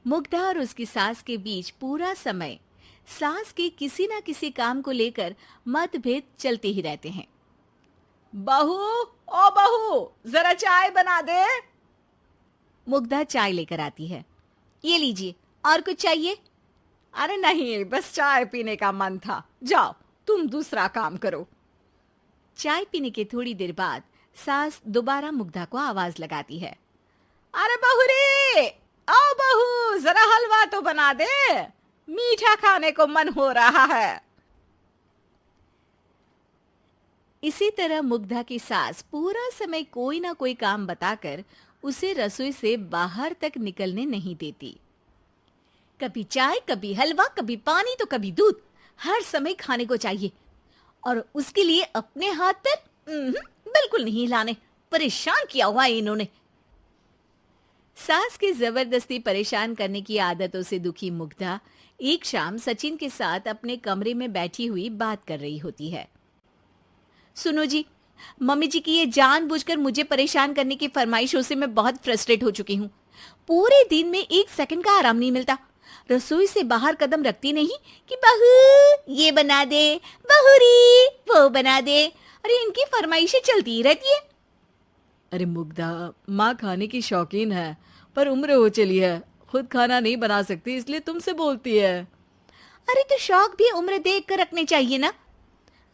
मुग्धा और उसकी सास के बीच पूरा समय सास के किसी न किसी काम को लेकर मतभेद चलते ही रहते हैं। बहू, ओ बहू, जरा चाय बना दे। मुग्धा चाय लेकर आती है। ये लीजिए, और कुछ चाहिए? अरे नहीं, बस चाय पीने का मन था। जाओ, तुम दूसरा काम करो। चाय पीने के थोड़ी देर बाद सास दोबारा मुग्धा को आवाज लगाती है। अरे बहू रे, आओ बहू, जरा हलवा तो बना दे, मीठा खाने को मन हो रहा है। इसी तरह मुग्धा की सास पूरा समय कोई ना कोई काम बताकर उसे रसोई से बाहर तक निकलने नहीं देती। कभी चाय, कभी हलवा, कभी पानी तो कभी दूध, हर समय खाने को चाहिए और उसके लिए अपने हाथ पैर बिल्कुल नहीं हिलाने। परेशान किया हुआ है इन्होंने। सास की जबरदस्ती परेशान करने की आदतों से दुखी मुग्धा एक शाम सचिन के साथ अपने कमरे में बैठी हुई बात कर रही होती है। सुनो जी, मम्मी जी की ये जानबूझकर मुझे परेशान करने की फरमाइशों से मैं बहुत फ्रस्ट्रेट हो चुकी हूँ। पूरे दिन में एक सेकंड का आराम नहीं मिलता। रसोई से बाहर कदम रखती नहीं कि बहू ये बना दे, बहुरी वो बना दे। अरे इनकी फरमाइशें चलती ही रहती है। अरे मुग्धा, माँ खाने की शौकीन है, पर उम्र हो चली है, खुद खाना नहीं बना सकती, इसलिए तुमसे बोलती है। अरे तो शौक भी उम्र देख कर रखने चाहिए ना।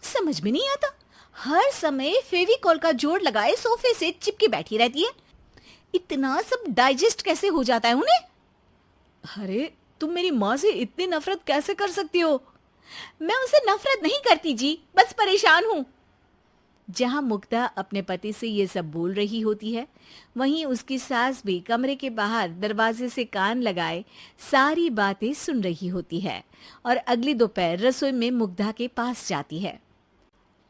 समझ में नहीं आता, हर समय फेविकॉल का जोड़ लगाए सोफे से चिपकी बैठी रहती है। इतना सब डाइजेस्ट कैसे हो जाता है उन्हें? अरे तुम मेरी माँ से इतनी नफरत कैसे कर सकती हो? मैं उनसे नफरत नहीं करती जी, बस परेशान हूँ। जहां मुग्धा अपने पति से ये सब बोल रही होती है, वहीं उसकी सास भी कमरे के बाहर दरवाजे से कान लगाए सारी बातें सुन रही होती है और अगली दोपहर रसोई में मुग्धा के पास जाती है।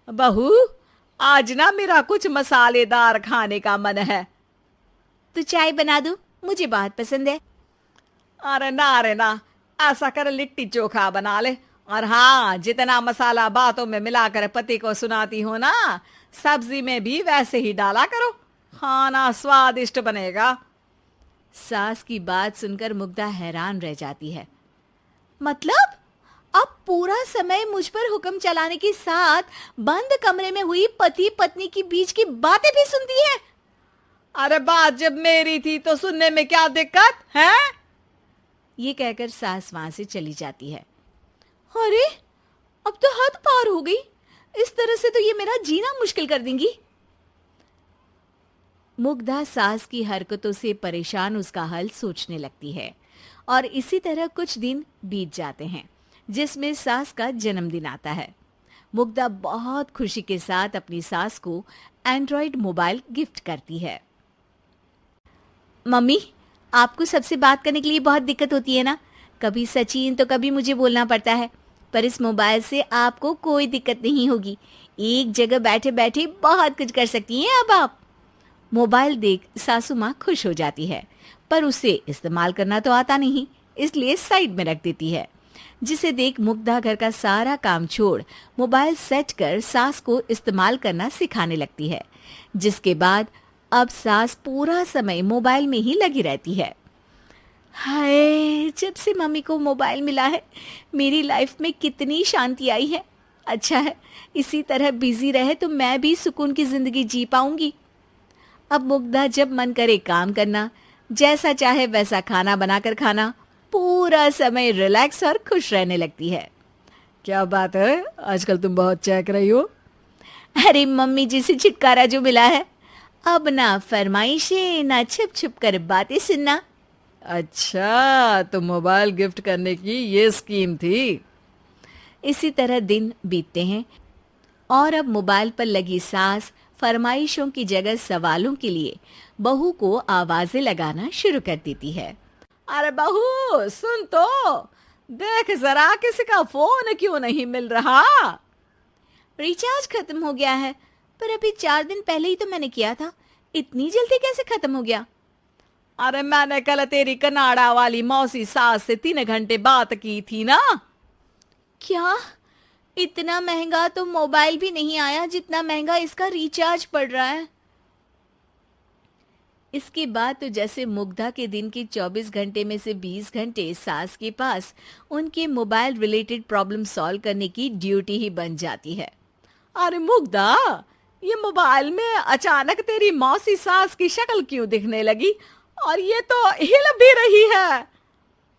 बहू, आज ना मेरा कुछ मसालेदार खाने का मन है। तो चाय बना दूं? मुझे बहुत पसंद है। अरे ना, ऐसा कर लिट्टी चोखा बना ले। और हाँ, जितना मसाला बातों में मिलाकर पति को सुनाती हो ना, सब्जी में भी वैसे ही डाला करो, खाना स्वादिष्ट बनेगा। सास की बात सुनकर मुग्धा हैरान रह जाती है। मतलब अब पूरा समय मुझ पर हुक्म चलाने के साथ बंद कमरे में हुई पति पत्नी की बीच की बातें भी सुनती है? अरे बात जब मेरी थी तो सुनने में क्या दिक्कत है? ये कहकर सास वहां से चली जाती है। अरे अब तो हद पार हो गई। इस तरह से तो ये मेरा जीना मुश्किल कर देंगी। मुग्धा सास की हरकतों से परेशान उसका हल सोचने लगती है और इसी तरह कुछ दिन बीत जाते हैं, जिसमें सास का जन्मदिन आता है। मुग्धा बहुत खुशी के साथ अपनी सास को एंड्रॉयड मोबाइल गिफ्ट करती है। मम्मी, आपको सबसे बात करने के लिए बहुत दिक्कत होती है ना? कभी सचिन तो कभी मुझे बोलना पड़ता है, पर इस मोबाइल से आपको कोई दिक्कत नहीं होगी। एक जगह बैठे बैठे बहुत कुछ कर सकती हैं अब आप। मोबाइल देख सासू माँ खुश हो जाती है, पर उसे इस्तेमाल करना तो आता नहीं, इसलिए साइड में रख देती है। जिसे देख मुग्धा घर का सारा काम छोड़ मोबाइल सेट कर सास को इस्तेमाल करना सिखाने लगती है, जिसके बाद अब सास पूरा समय मोबाइल में ही लगी रहती है। हाय, जब से मम्मी को मोबाइल मिला है मेरी लाइफ में कितनी शांति आई है। अच्छा है, इसी तरह बिजी रहे तो मैं भी सुकून की जिंदगी जी पाऊंगी। अब मुग्धा जब मन करे काम करना, जैसा चाहे वैसा खाना बनाकर खाना, पूरा समय रिलैक्स और खुश रहने लगती है। क्या बात है, आजकल तुम बहुत चहक रही हो। अरे मम्मी जी से छुटकारा जो मिला है, अब ना फरमाइशें ना छुप छुप कर बातें सुनना। अच्छा, तो मोबाइल गिफ्ट करने की ये स्कीम थी। इसी तरह दिन बीतते हैं और अब मोबाइल पर लगी सास फरमाइशों की जगह सवालों के लिए बहू को आवाजें लगाना शुरू कर देती है। अरे बहू सुन तो, देख जरा किसी का फोन क्यों नहीं मिल रहा? रिचार्ज खत्म हो गया है, पर अभी 4 दिन पहले ही तो मैंने किया था। इतनी जल्दी कैसे खत्म हो गया? अरे मैंने कल तेरी कनाडा वाली मौसी सास से 3 घंटे बात की थी ना। क्या? इतना महंगा तो मोबाइल भी नहीं आया जितना महंगा इसका रिचार्ज पड़ रहा है। इसके बाद तो जैसे मुग्धा के दिन के 24 घंटे में से 20 घंटे सास के पास उनके मोबाइल रिलेटेड प्रॉब्लम सॉल्व करने की ड्यूटी ही बन जाती है। अरे मुग्धा, ये मोबाइल में अचानक तेरी मौसी सास की शक्ल क्यों दिखने लगी? और ये तो हिल भी रही है।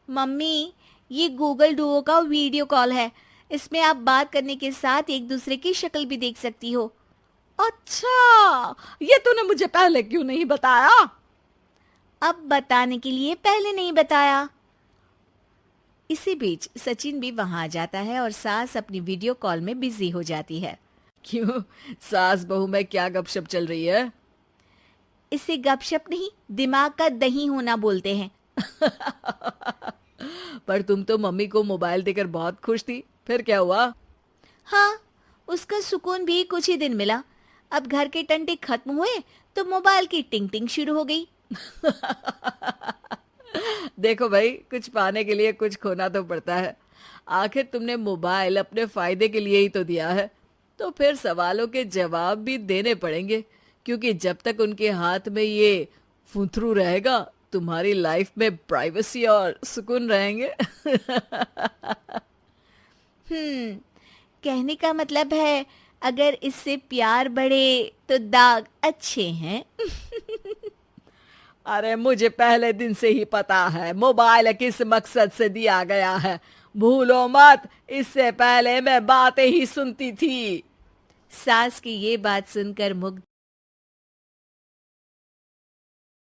मम्मी, ये गूगल डुओ का वीडियो कॉल है। इसमें आप बात करने के साथ एक दूसरे की शक्ल भी देख सकती हो। अच्छा, ये तूने मुझे पहले क्यों नहीं बताया? अब बताने के लिए पहले नहीं बताया। इसी बीच सचिन भी वहां आ जाता है और सास अपनी वीडियो कॉल में बिजी हो जाती है। क्यों, सास बहू में क्या गपशप चल रही है? इसे गपशप नहीं, दिमाग का दही होना बोलते हैं। पर तुम तो मम्मी को मोबाइल देकर बहुत खुश थी, फिर क्या हुआ? हाँ, उसका सुकून भी कुछ ही दिन मिला। अब घर के टंटे खत्म हुए तो मोबाइल की टिंग टिंग शुरू हो गई। देखो भाई, कुछ पाने के लिए कुछ खोना तो पड़ता है। आखिर तुमने मोबाइल अपने फायदे के लिए ही तो दिया है, तो फिर सवालों के जवाब भी देने पड़ेंगे, क्योंकि जब तक उनके हाथ में ये फुंथरू रहेगा, तुम्हारी लाइफ में प्राइवेसी और सुकून रहेंगे। कहने का मतलब है अगर इससे प्यार बढ़े तो दाग अच्छे हैं। अरे मुझे पहले दिन से ही पता है मोबाइल किस मकसद से दिया गया है। भूलो मत, इससे पहले मैं बातें ही सुनती थी। सास की ये बात सुनकर मुग्धा